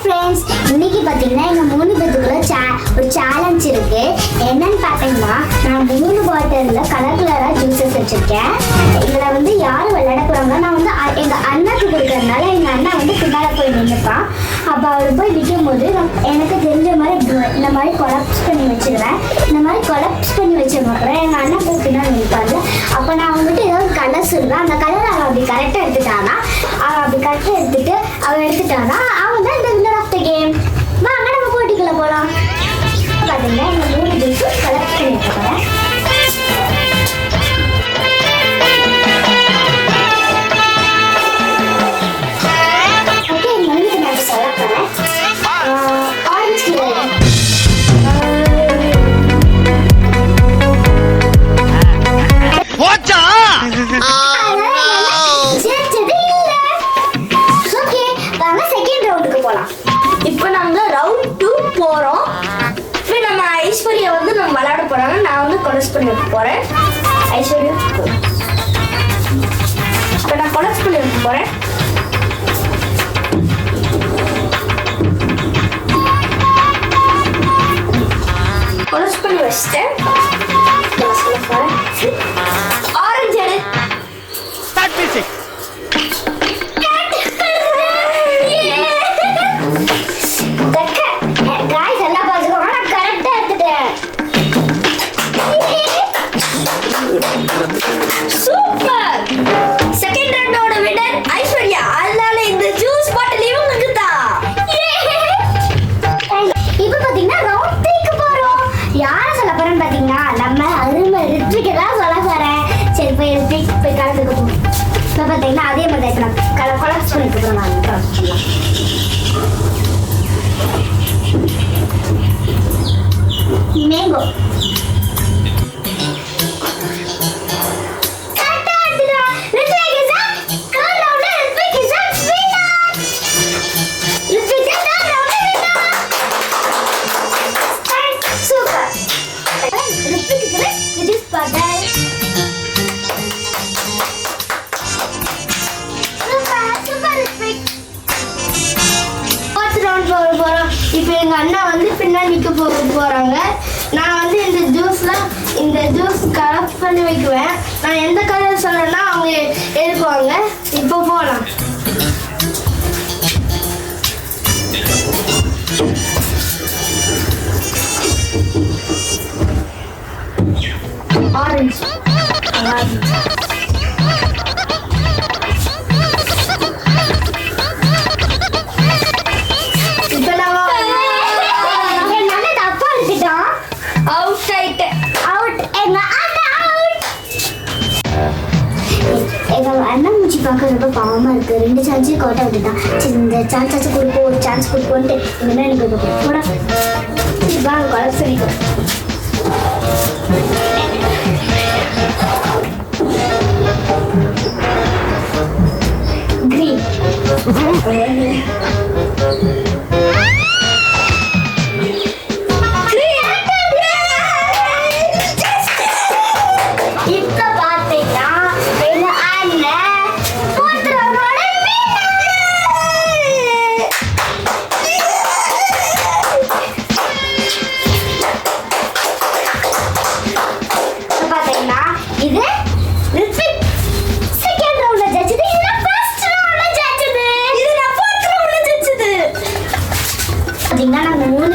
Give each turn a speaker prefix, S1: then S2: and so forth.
S1: Friends, இன்னைக்கு பார்த்தீங்கன்னா எங்கள் 3 பேத்துக்குள்ள ஒரு சேலஞ்ச் இருக்கு. என்னன்னு பார்த்தீங்கன்னா, நான் 3 பாட்டிலில் கலர் கலராக ஜூஸஸ் வச்சுருக்கேன். இதில் வந்து யார் விளையாட போகிறாங்க, நான் வந்து எங்கள் அண்ணாக்கு கொடுக்கறதுனால எங்கள் அண்ணா வந்து பின்னால் போய் நின்றுப்பான். அப்போ அவர் போய் விற்கும் போது எனக்கு தெரிஞ்ச மாதிரி இந்த மாதிரி கொலாப்ஸ் பண்ணி வச்சுருவேன். இந்த மாதிரி கொலாப்ஸ் பண்ணி வச்சதுக்கப்புறம் எங்கள் அண்ணா போய் பின்னால் நிற்பாங்க. அப்போ நான் அவங்ககிட்ட ஏதாவது கலர் சொல்லுவேன். அந்த கலர் அவன் அப்படி கரெக்டாக எடுத்துட்டானா, அவன் அப்படி கரெக்டாக எடுத்துட்டானா அவன் தான் இந்த வின்னர் ஆஃப் த கேம். வாங்க நம்ம போட்டிக்குள்ள போகலாம். பார்த்தீங்கன்னா இந்த 3 ஜூஸ் கலெக்ட் பண்ணி போகிறேன். ஓகே, இந்த நான் சொல்ல போகிறேன். ஆரஞ்சு கலர்
S2: இப்போ நாங்கள் ரவுண்ட் 2 போகிறோம். இப்போ நம்ம ஐஸ்வர்யா வந்து நம்ம விளையாட போகிறாங்க. நான் வந்து கொலஸ் பண்ணி வைக்க போகிறேன். ஐஸ்வர்யா இப்போ நான் கொலஸ் பண்ணி வைக்க போகிறேன். கொலஸ் பண்ணி வச்சுட்டேன். ஆரஞ்சு எடு. சூப்பர்! செகண்ட் ரவுண்டோட வின்னர் ஐஸ்வர்யா. அதனால இந்த ஜூஸ் பாட்டில் இவங்களுக்கு தான்.
S1: இப்போ பார்த்தீங்கன்னா ரவுண்ட் 3க்கு போகிறோம். யாரை சொல்ல போகிறேன்னு பார்த்தீங்கன்னா, நம்ம அருமை ரித்விக்கு தான் சொல்ல போகிறேன். சரி, போய் ரித்விக் போய் கலந்துக்க போகிறோம். இப்போ பார்த்தீங்கன்னா அதே மாதிரி தான் கொலாப்ஸ் பண்ணிட்டு போகிறோம். நான் கொலாப்ஸ் பண்ணலாம். மேங்கோ
S2: இப்போ எங்கள் அண்ணா வந்து பின்னாடி நிற்க போகிறாங்க. நான் வந்து இந்த ஜூஸ் கலெக்ட் பண்ணி வைக்குவேன். நான் எந்த கலர் சொல்றேன்னா அவங்க எடுக்குவாங்க. இப்போ போகலாம். ஆரஞ்சு
S1: அண்ணன் மூச்சு பார்க்க ரொம்ப பாவமாக இருக்குது. 2 சான்ஸையும் கோட்டை விட்டுட்டான். சரி, இந்த சான்ஸாச்சும் கொடுப்போம், ஒரு சான்ஸ் கொடுப்போன்ட்டு என்ன எனக்கு போட வாங்க கொலை சொல்லிக்கும். கிரீன் நாங்கள் 3